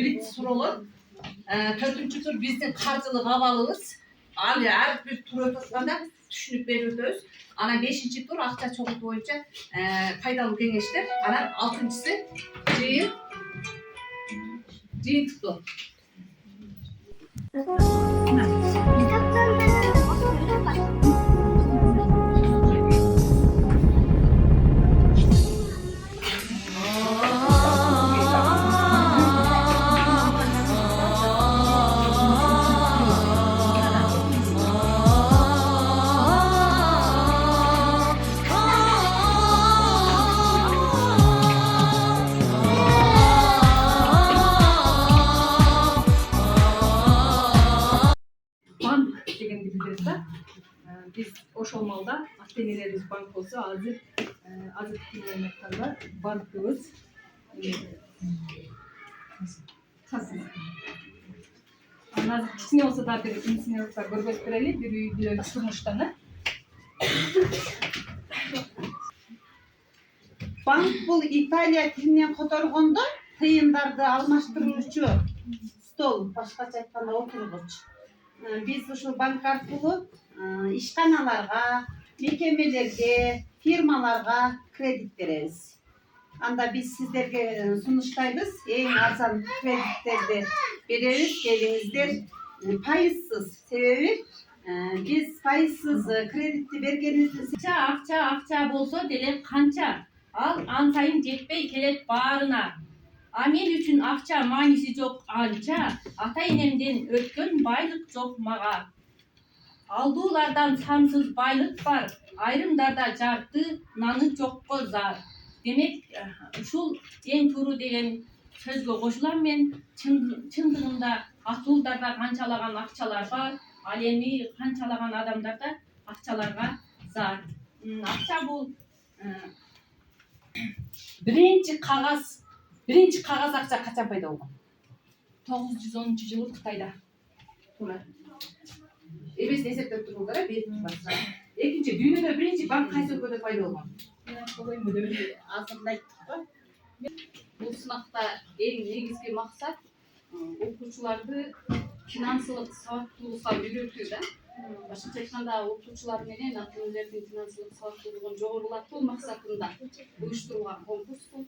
birinci tur olur. Dördüncü tur bizim karşılık havalımız. Her bir tur ötürganda düşünüp veriyoruz. Ana 5. tur Akça Çoğut boyunca faydalı kengeçler. Ana 6.sı Cin tuttu. Biz Oşolmal'da Akdenizlerimiz Bankosu azıcık dinlemekteler. Bankımız Anladım. Kişi olsa da bir insini olsa göstereli bir büyüdüler kurmuştanı. Bank bu İtalya tilinden kotorganda tıyımdарды almaştırılıcı stol, başkaça aytkanda oturguç. Biz şu bank arkылы işkanalarga, mekemelerge, firmalarga kredit bereriz. Anda biz sizlerge sunuştayız. En arzan kreditlerdi bereriz. Gelinizler payızsız. Sebebi biz payızsız kreditli bergenizde Akça bolsa dele kança. Al ansayın jetpey kelet bağrına. Amen üçün akça manisi жоқ ança. Ata enemden ötkön baylık жоқ mağa. Aldıulardan sansız baylık var. Ayrımdarda jartı nanı жокко zar. Demek ушул en turu деген сөзгө кошулам мен. Чындыгында Атуулдарда канчалаган акчалар бар. Ал эми канчалаган адамдарда акчаларга зар. Акча бул birinci kağız akça kaçan payda olgan? 910-жылы Кытайда. Эмес эсептеп тургула бетин басса. Экинчи дүйнөдө биринчи банк кайсы өлкөдө пайда болгон? azında Бул сынакта эң негизги максат окуучуларды финансылык сабаттуулукка үйрөтүү да. Башкача айтканда окуучулар менен ата энелердин финансылык сабаттуулугун жогорулатуу максатында уюштурулган конкурс бул.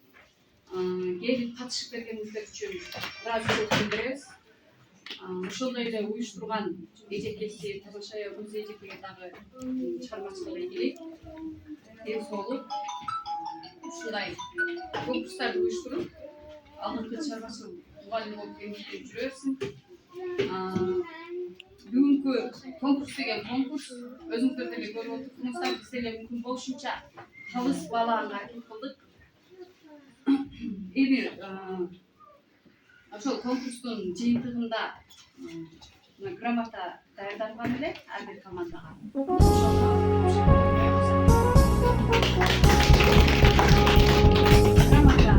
Келип катышып бергениңизге ыраазычылык билдиребиз. Ошондой эле уюштурган эжекеси Тазашая Муз эжекеге дагы чыгармачылык ийгилик ден соолук ушундай конкурстарды уюштуруп алдыңкы чыгармачыл мугалим болуп кеңиштирип жүрө берсин. Бүгүнкү конкурс деген конкурс өзүңүздөр деле көрүп отурсуңуздар, биз деле мүмкүн болушунча калыс балааны аракет кылдык. Эми ошол конкурстун жыйынтыгында грамота даярдалган эле ар бир командага. Грамота